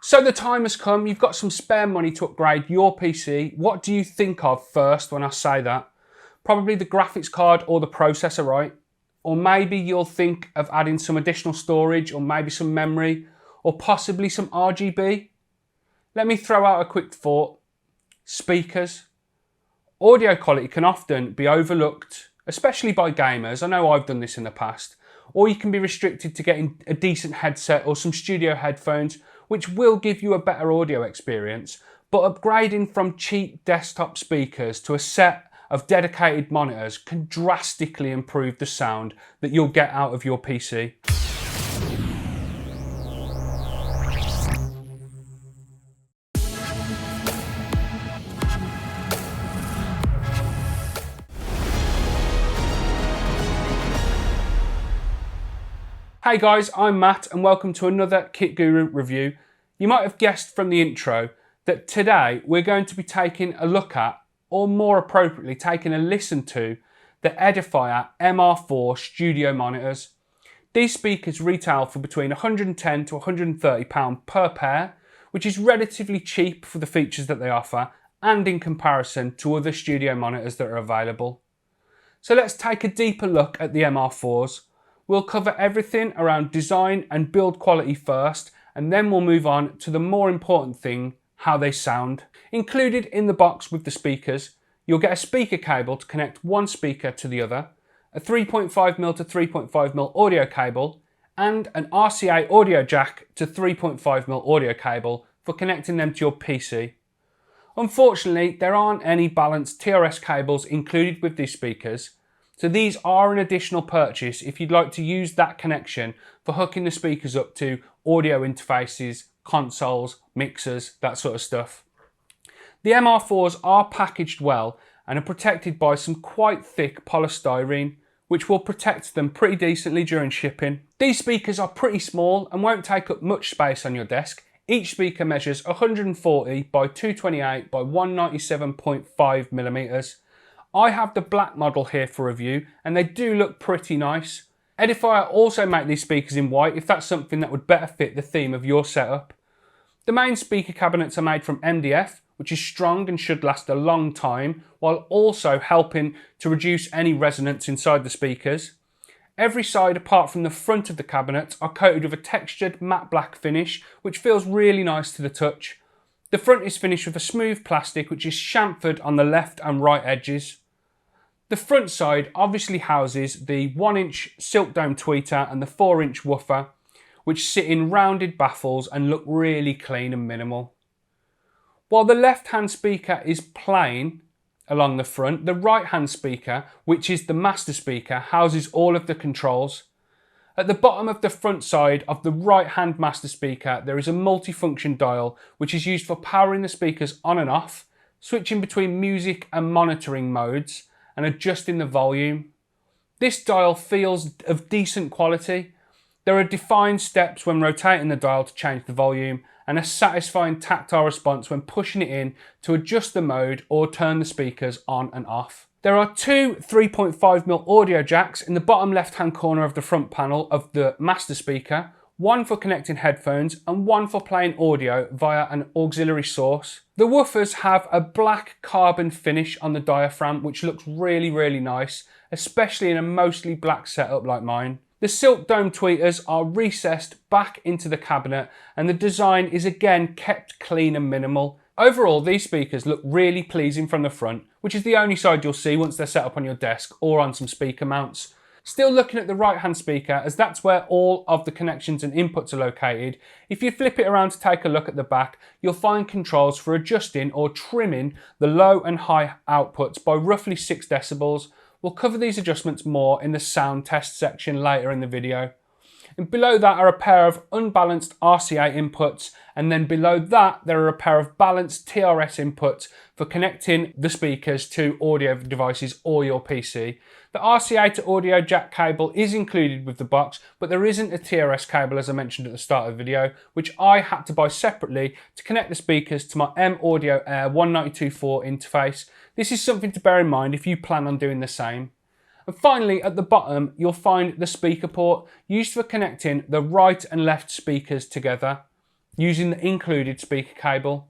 So the time has come, you've got some spare money to upgrade your PC. What do you think of first when I say that? Probably the graphics card or the processor, right? Or maybe you'll think of adding some additional storage or maybe some memory or possibly some RGB. Let me throw out a quick thought. Speakers. Audio quality can often be overlooked, especially by gamers. I know I've done this in the past. Or you can be restricted to getting a decent headset or some studio headphones, which will give you a better audio experience. But upgrading from cheap desktop speakers to a set of dedicated monitors can drastically improve the sound that you'll get out of your PC. Hey guys, I'm Matt and welcome to another Kit Guru review. You might have guessed from the intro that today we're going to be taking a look at, or more appropriately taking a listen to, the Edifier MR4 studio monitors. These speakers retail for between £110 to £130 per pair, which is relatively cheap for the features that they offer and in comparison to other studio monitors that are available. So let's take a deeper look at the MR4s. We'll cover everything around design and build quality first, and then we'll move on to the more important thing, how they sound. Included in the box with the speakers, you'll get a speaker cable to connect one speaker to the other, a 3.5mm to 3.5mm audio cable, and an RCA audio jack to 3.5mm audio cable for connecting them to your PC. Unfortunately, there aren't any balanced TRS cables included with these speakers, so these are an additional purchase if you'd like to use that connection for hooking the speakers up to audio interfaces, consoles, mixers, that sort of stuff. The MR4s are packaged well and are protected by some quite thick polystyrene, which will protect them pretty decently during shipping. These speakers are pretty small and won't take up much space on your desk. Each speaker measures 140 by 228 by 197.5mm. I have the black model here for review and they do look pretty nice. Edifier also make these speakers in white if that's something that would better fit the theme of your setup. The main speaker cabinets are made from MDF, which is strong and should last a long time, while also helping to reduce any resonance inside the speakers. Every side apart from the front of the cabinet are coated with a textured matte black finish, which feels really nice to the touch. The front is finished with a smooth plastic which is chamfered on the left and right edges. The front side obviously houses the 1-inch silk dome tweeter and the 4-inch woofer, which sit in rounded baffles and look really clean and minimal. While the left-hand speaker is plain along the front, the right-hand speaker, which is the master speaker, houses all of the controls. At the bottom of the front side of the right-hand master speaker, there is a multifunction dial, which is used for powering the speakers on and off, switching between music and monitoring modes, and adjusting the volume. This dial feels of decent quality. There are defined steps when rotating the dial to change the volume, and a satisfying tactile response when pushing it in to adjust the mode or turn the speakers on and off. There are two 3.5mm audio jacks in the bottom left-hand corner of the front panel of the master speaker, one for connecting headphones and one for playing audio via an auxiliary source. The woofers have a black carbon finish on the diaphragm, which looks really nice, especially in a mostly black setup like mine. The silk dome tweeters are recessed back into the cabinet and the design is again kept clean and minimal. Overall, these speakers look really pleasing from the front, which is the only side you'll see once they're set up on your desk or on some speaker mounts. Still looking at the right hand speaker, as that's where all of the connections and inputs are located. If you flip it around to take a look at the back, you'll find controls for adjusting or trimming the low and high outputs by roughly 6 decibels. We'll cover these adjustments more in the sound test section later in the video. And below that are a pair of unbalanced RCA inputs, and then below that there are a pair of balanced TRS inputs for connecting the speakers to audio devices or your PC. The RCA to audio jack cable is included with the box, but there isn't a TRS cable as I mentioned at the start of the video, which I had to buy separately to connect the speakers to my M Audio Air 192.4 interface. This is something to bear in mind if you plan on doing the same. And finally, at the bottom, you'll find the speaker port used for connecting the right and left speakers together. using the included speaker cable.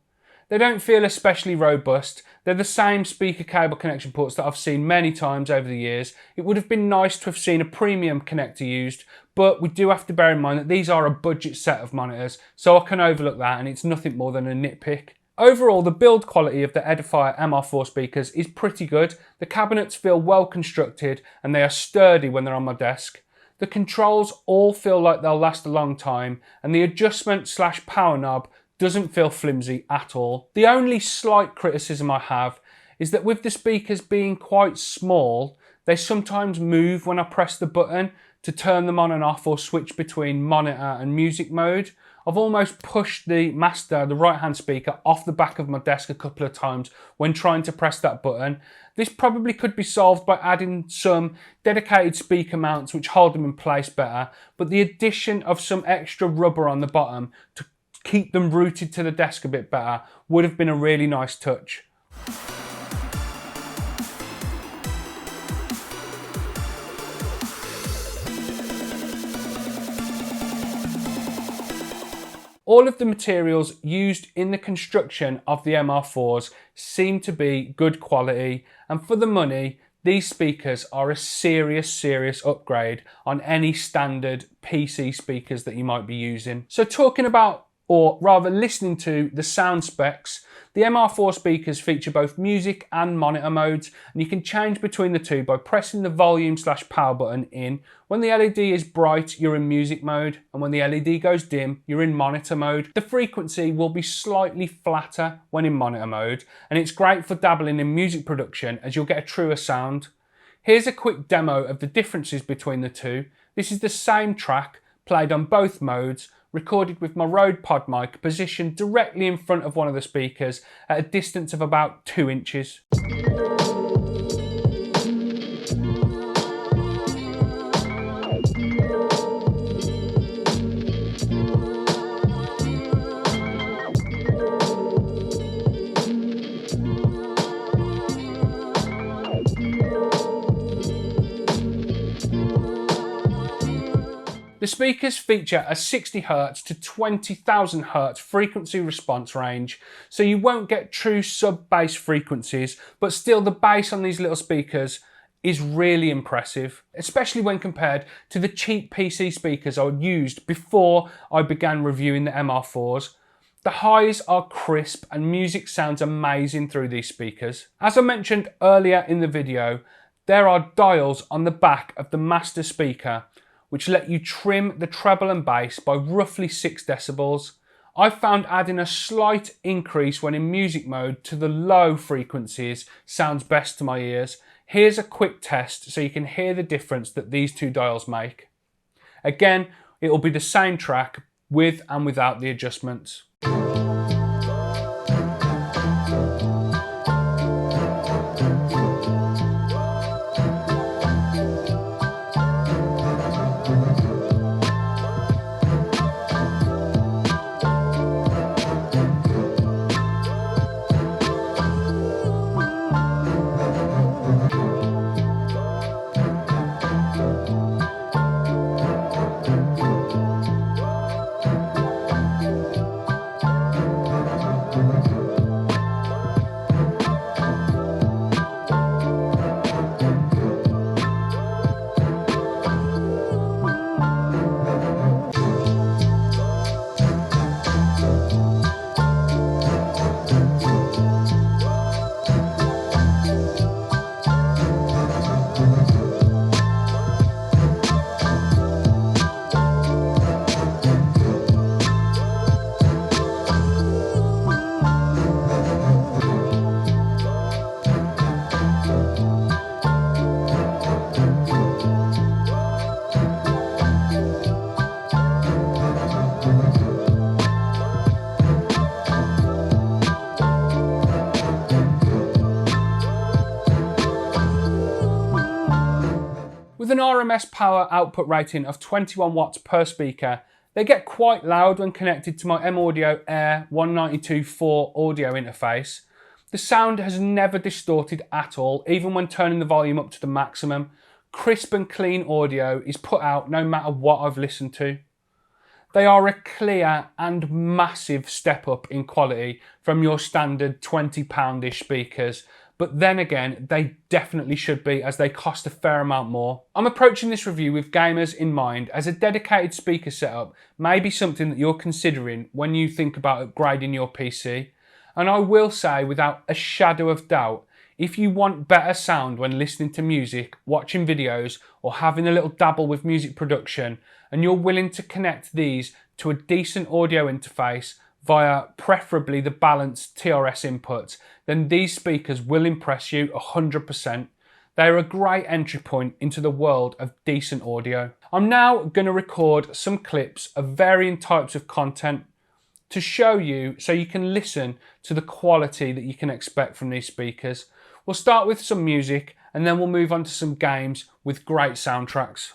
They don't feel especially robust. They're the same speaker cable connection ports that I've seen many times over the years. It would have been nice to have seen a premium connector used, but we do have to bear in mind that these are a budget set of monitors, so I can overlook that and it's nothing more than a nitpick. Overall, the build quality of the Edifier MR4 speakers is pretty good. The cabinets feel well constructed and they are sturdy when they're on my desk. The controls all feel like they'll last a long time, and the adjustment/power knob doesn't feel flimsy at all. The only slight criticism I have is that with the speakers being quite small, they sometimes move when I press the button to turn them on and off or switch between monitor and music mode. I've almost pushed the master, the right hand speaker, off the back of my desk a couple of times when trying to press that button. This probably could be solved by adding some dedicated speaker mounts which hold them in place better, but the addition of some extra rubber on the bottom to keep them rooted to the desk a bit better would have been a really nice touch. All of the materials used in the construction of the MR4s seem to be good quality, and for the money, these speakers are a serious upgrade on any standard PC speakers that you might be using. So talking about, or rather listening to, the sound specs, the MR4 speakers feature both music and monitor modes, and you can change between the two by pressing the volume/power button in. When the LED is bright, you're in music mode, and when the LED goes dim, you're in monitor mode. The frequency will be slightly flatter when in monitor mode, and it's great for dabbling in music production as you'll get a truer sound. Here's a quick demo of the differences between the two. This is the same track, played on both modes, recorded with my Rode pod mic positioned directly in front of one of the speakers at a distance of about 2 inches. The speakers feature a 60Hz to 20,000Hz frequency response range, so you won't get true sub-bass frequencies, but still the bass on these little speakers is really impressive, especially when compared to the cheap PC speakers I used before I began reviewing the MR4s. The highs are crisp and music sounds amazing through these speakers. As I mentioned earlier in the video, there are dials on the back of the master speaker which let you trim the treble and bass by roughly 6 decibels. I found adding a slight increase when in music mode to the low frequencies sounds best to my ears. Here's a quick test so you can hear the difference that these two dials make. Again, it will be the same track with and without the adjustments. With an RMS power output rating of 21 watts per speaker, they get quite loud when connected to my M-Audio Air 192.4 audio interface. The sound has never distorted at all, even when turning the volume up to the maximum. Crisp and clean audio is put out no matter what I've listened to. They are a clear and massive step up in quality from your standard £20-ish speakers. But then again, they definitely should be, as they cost a fair amount more. I'm approaching this review with gamers in mind, as a dedicated speaker setup may be something that you're considering when you think about upgrading your PC. And I will say, without a shadow of doubt, if you want better sound when listening to music, watching videos, or having a little dabble with music production, and you're willing to connect these to a decent audio interface via preferably the balanced TRS inputs, then these speakers will impress you 100%. They're a great entry point into the world of decent audio. I'm now going to record some clips of varying types of content to show you, so you can listen to the quality that you can expect from these speakers. We'll start with some music and then we'll move on to some games with great soundtracks.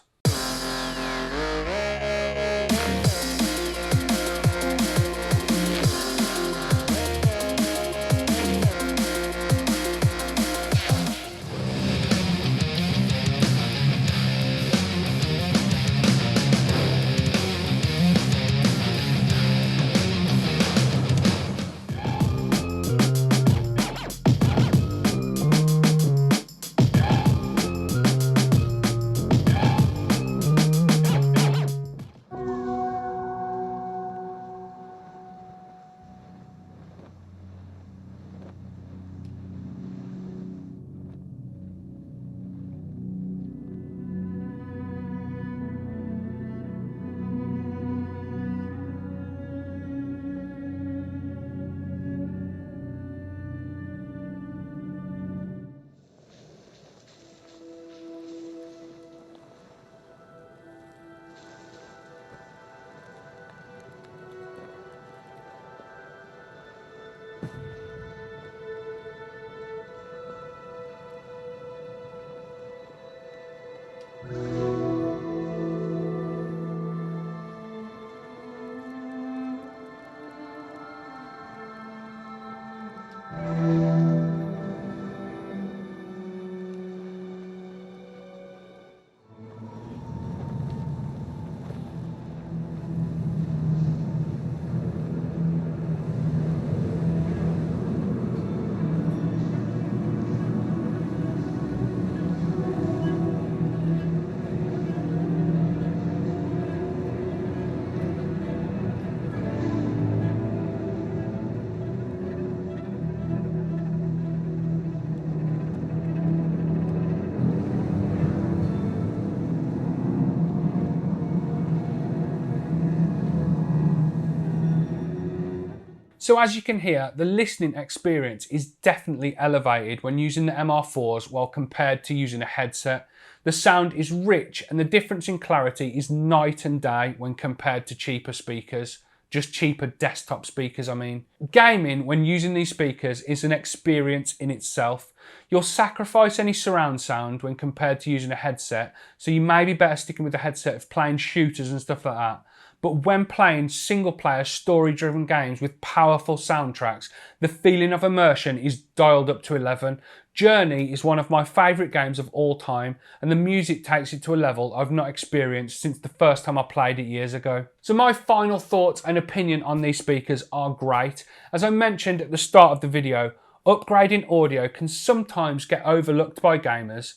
So as you can hear, the listening experience is definitely elevated when using the MR4s while compared to using a headset. The sound is rich and the difference in clarity is night and day when compared to cheaper speakers. Just cheaper desktop speakers, I mean. Gaming, when using these speakers, is an experience in itself. You'll sacrifice any surround sound when compared to using a headset, so you may be better sticking with the headset if playing shooters and stuff like that. But when playing single-player, story-driven games with powerful soundtracks, the feeling of immersion is dialed up to 11. Journey is one of my favourite games of all time, and the music takes it to a level I've not experienced since the first time I played it years ago. So my final thoughts and opinion on these speakers are great. As I mentioned at the start of the video, upgrading audio can sometimes get overlooked by gamers.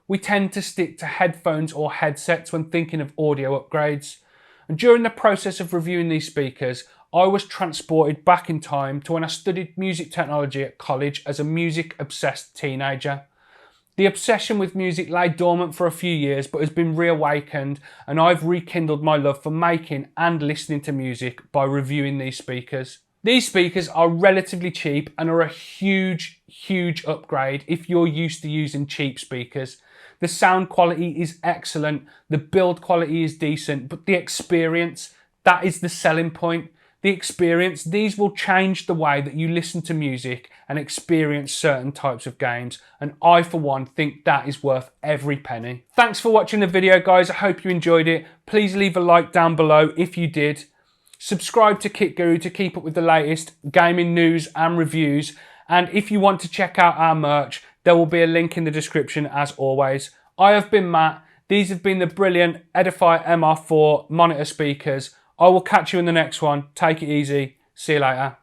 We tend to stick to headphones or headsets when thinking of audio upgrades. And during the process of reviewing these speakers, I was transported back in time to when I studied music technology at college as a music-obsessed teenager. The obsession with music lay dormant for a few years but has been reawakened, and I've rekindled my love for making and listening to music by reviewing these speakers. These speakers are relatively cheap and are a huge upgrade if you're used to using cheap speakers. The sound quality is excellent, the build quality is decent, but the experience, that is the selling point. The experience, these will change the way that you listen to music and experience certain types of games, and I for one think that is worth every penny. Thanks for watching the video, guys. I hope you enjoyed it. Please leave a like down below if you did. Subscribe to Kit Guru to keep up with the latest gaming news and reviews, and if you want to check out our merch, there will be a link in the description as always. I have been Matt. These have been the brilliant Edifier MR4 monitor speakers. I will catch you in the next one. Take it easy. See you later.